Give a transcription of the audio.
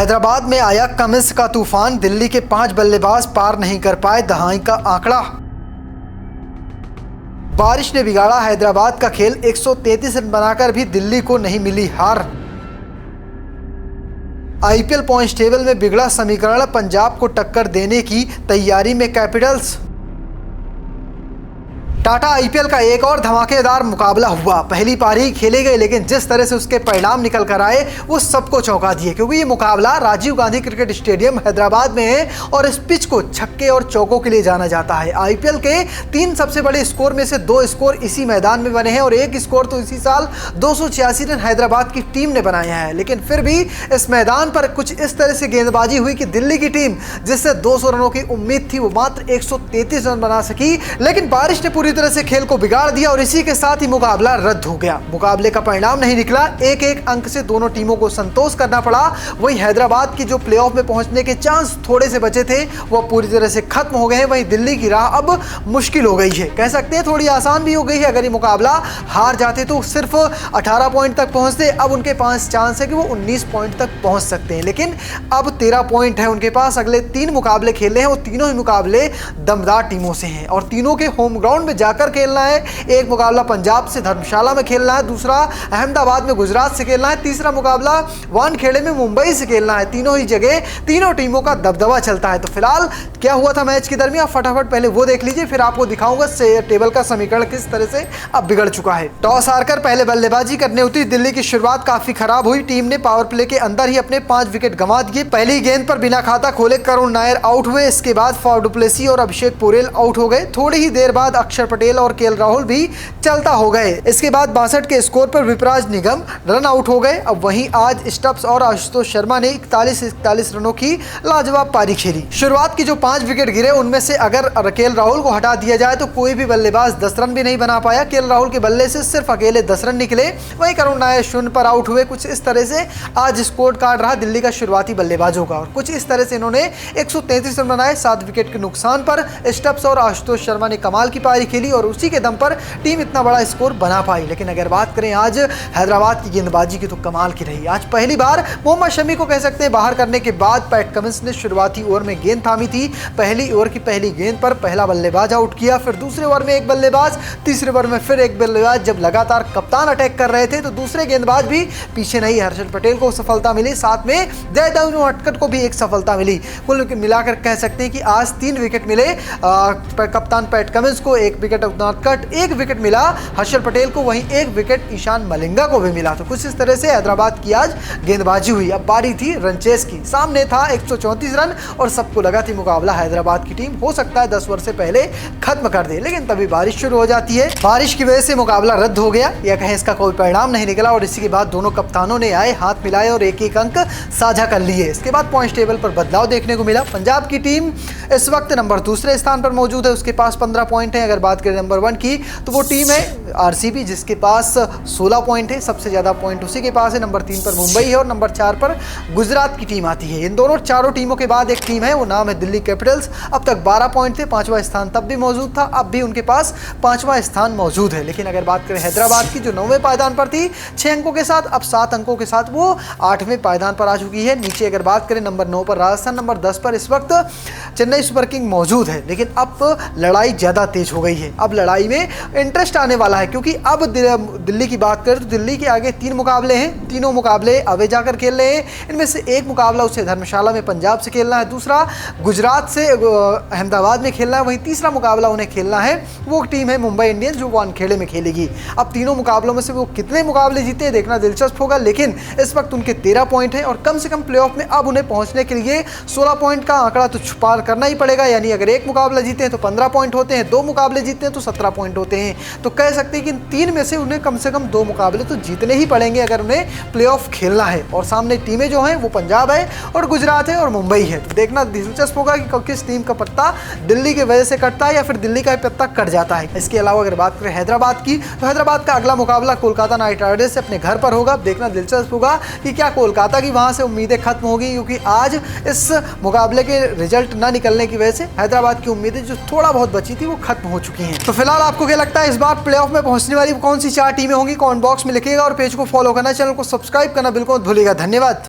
हैदराबाद में आया कमिंस का तूफान, दिल्ली के 5 बल्लेबाज पार नहीं कर पाए दहाई का आंकड़ा। बारिश ने बिगाड़ा हैदराबाद का खेल, 133 रन बनाकर भी दिल्ली को नहीं मिली हार। आईपीएल पॉइंट्स टेबल में बिगड़ा समीकरण, पंजाब को टक्कर देने की तैयारी में कैपिटल्स। टाटा आईपीएल का एक और धमाकेदार मुकाबला हुआ। पहली पारी खेले गए, लेकिन जिस तरह से उसके परिणाम निकल कर आए वो सबको चौंका दिए, क्योंकि ये मुकाबला राजीव गांधी क्रिकेट स्टेडियम हैदराबाद में है और इस पिच को छक्के और चौकों के लिए जाना जाता है। आईपीएल के 3 सबसे बड़े स्कोर में से 2 स्कोर इसी मैदान में बने हैं और एक स्कोर तो इसी साल 286 रन हैदराबाद की टीम ने बनाया है। लेकिन फिर भी इस मैदान पर कुछ इस तरह से गेंदबाजी हुई कि दिल्ली की टीम, जिससे 200 रनों की उम्मीद थी, वो मात्र 133 रन बना सकी। लेकिन बारिश ने पूरी तरह से खेल को बिगाड़ दिया और इसी के साथ ही मुकाबला रद्द हो गया। मुकाबले का परिणाम नहीं निकला, एक अंक से दोनों टीमों को संतोष करना पड़ा। वहीं हैदराबाद की जो प्लेऑफ में पहुंचने के चांस थोड़े से बचे थे वो पूरी तरह से खत्म हो गए हैं। वहीं दिल्ली की राह अब मुश्किल हो गई है, कह सकते हैं थोड़ी आसान भी हो गई है। अगर ये मुकाबला हार जाते तो सिर्फ 18 पॉइंट तक पहुंचते, अब उनके पास चांस है कि वो 19 पॉइंट तक पहुंच सकते हैं। लेकिन अब 13 पॉइंट है उनके पास। अगले 3 मुकाबले खेलने हैं, वो तीनों ही मुकाबले दमदार टीमों से हैं और तीनों के होम ग्राउंड में जाकर खेलना है। एक मुकाबला पंजाब से धर्मशाला में खेलना है, दूसरा अहमदाबाद में गुजरात से खेलना है, तीसरा मुकाबला वानखेड़े में मुंबई से खेलना है। तीनों ही जगह तीनों टीमों का दबदबा चलता है। तो फिलहाल क्या हुआ था मैच के दरमियान, फटाफट पहले वो देख लीजिए, फिर आपको दिखाऊंगा टेबल का समीकरण किस तरह से अब बिगड़ चुका है। टॉस हारकर पहले बल्लेबाजी करने उतरी दिल्ली की शुरुआत काफी खराब हुई। टीम ने पावर प्ले के अंदर ही अपने 5 विकेट गंवा दिए। पहली गेंद पर बिना खाता खोले करुण नायर आउट हुए। इसके बाद फाफ डु प्लेसी और अभिषेक पोरेल आउट हो गए। थोड़ी ही देर बाद अक्षर पटेल और केएल राहुल भी चलता हो गए। इसके बाद 62 के स्कोर पर विपराज निगम रन आउट हो गए। अब वहीं आज स्टप्स और आशुतोष शर्मा ने 41 रनों की लाजवाब पारी खेली। शुरुआत की जो 5 विकेट गिरे उनमें से अगर केएल राहुल को हटा दिया जाए तो कोई भी बल्लेबाज 10 रन भी नहीं बना पाया। केएल राहुल के बल्ले से सिर्फ अकेले 10 रन निकले। वहीं करुण नायर 0 पर आउट हुए। कुछ इस तरह से आज स्कोर कार्ड रहा दिल्ली का शुरुआती बल्लेबाजों का और कुछ इस तरह से इन्होंने 133 रन बनाए। 7 विकेट के नुकसान पर स्टप्स और आशुतोश शर्मा ने कमाल की पारी खेली और उसी के दम पर टीम इतना बड़ा स्कोर बना पाई। लेकिन अगर बात करें आज हैदराबाद की गेंदबाजी की तो कमाल की रही। आज पहली बार मोहम्मद शमी को कह सकते हैं बाहर करने के बाद पैट कमिंस ने शुरुआती ओवर में गेंद थामी थी। पहली ओवर की पहली गेंद पर पहला बल्लेबाज आउट किया, फिर दूसरे ओवर में एक बल्लेबाज, तीसरे ओवर में फिर एक बल्लेबाज। जब लगातार कप्तान अटैक कर रहे थे तो दूसरे गेंदबाज भी पीछे नहीं, हर्षल पटेल को सफलता मिली, साथ में जयदेव उनडकट को भी एक सफलता मिली। कुल मिलाकर कह सकते हैं कि आज 3 विकेट मिले कप्तान पैट कमिंस को, 1 विकेट उनडकट, 1 विकेट मिला हर्षल पटेल को, वहीं 1 विकेट ईशान मलिंगा को भी मिला। तो कुछ इस तरह से हैदराबाद की आज गेंदबाजी हुई। अब बारी थी रनचेस की। सामने था 134 रन और सबको लगा थी मुकाबला हैदराबाद की टीम हो सकता है 10 ओवर से पहले खत्म कर दे, लेकिन तभी बारिश शुरू हो जाती है। बारिश की वजह से मुकाबला रद्द हो गया या कहें इसका कोई परिणाम नहीं निकला और इसी के बाद दोनों कप्तानों ने आए, हाथ मिलाए और एक अंक साझा कर लिए। इसके बाद पॉइंट्स टेबल पर बदलाव देखने को मिला। पंजाब की टीम इस वक्त नंबर 2 स्थान पर मौजूद है, उसके पास 15 पॉइंट है। अगर बात करें नंबर 1 की तो वो टीम है आरसीबी, जिसके पास 16 पॉइंट है, सबसे ज़्यादा पॉइंट उसी के पास है। नंबर 3 पर मुंबई है और नंबर 4 पर गुजरात की टीम आती है। इन दोनों चारों टीमों के बाद एक टीम है, वो नाम है दिल्ली कैपिटल्स। अब तक 12 पॉइंट थे, 5वां स्थान तब भी मौजूद था, अब भी उनके पास 5वां स्थान मौजूद है। लेकिन अगर बात करें हैदराबाद की, जो 9वें पायदान पर थी 6 अंकों के साथ, अब 7 अंकों के साथ वो 8वें पायदान पर आ चुकी है। नीचे अगर बात करें नंबर 9 पर राजस्थान, नंबर 10 पर इस वक्त चेन्नई सुपर किंग मौजूद है। लेकिन अब लड़ाई ज़्यादा तेज हो गई है। अब लड़ाई में इंटरेस्ट आने वाला है, क्योंकि अब दिल्ली की बात करें तो दिल्ली के आगे 3 मुकाबले हैं। तीनों मुकाबले अवे जाकर खेल रहे हैं। इनमें से एक मुकाबला उसे धर्मशाला में पंजाब से खेलना है, दूसरा गुजरात से अहमदाबाद में खेलना है, वहीं तीसरा मुकाबला उन्हें खेलना है वो टीम है मुंबई इंडियंस, जो वानखेड़े में खेलेगी। अब तीनों मुकाबलों में से वो कितने मुकाबले जीते देखना दिलचस्प होगा। लेकिन इस वक्त उनके 13 पॉइंट हैं और कम से कम प्लेऑफ में अब उन्हें पहुंचने के लिए 16 पॉइंट का आंकड़ा तो पार करना ही पड़ेगा। यानी अगर एक मुकाबला जीते हैं तो 15 पॉइंट होते हैं, 2 मुकाबले जीते हैं तो 17 पॉइंट होते हैं। तो कह सकते हैं कि इन 3 में से उन्हें कम से कम 2 मुकाबले तो जीतने ही पड़ेंगे अगर उन्हें प्लेऑफ खेलना है। और सामने टीमें जो हैं वो पंजाब है और गुजरात है और मुंबई है। तो देखना दिलचस्प होगा कि किस टीम का पत्ता दिल्ली की वजह से कटता है या फिर दिल्ली का पत्ता कट जाता है। इसके अलावा अगर बात करें हैदराबाद की तो हैदराबाद का अगला मुकाबला कोलकाता नाइट राइडर्स से अपने घर पर होगा। देखना दिलचस्प होगा कि क्या कोलकाता की वहां से उम्मीदें खत्म होगी, क्योंकि आज इस मुकाबले के रिजल्ट न निकलने की वजह से हैदराबाद की उम्मीदें जो थोड़ा बहुत बची थी वो खत्म हो चुकी हैं। तो फिलहाल आपको क्या लगता है इस बार प्लेऑफ में पहुंचने वाली कौन सी 4 टीमें होंगी? कमेंट बॉक्स में लिखिएगा और पेज को फॉलो करना, चैनल को सब्सक्राइब करना बिल्कुल मत भूलिएगा। धन्यवाद।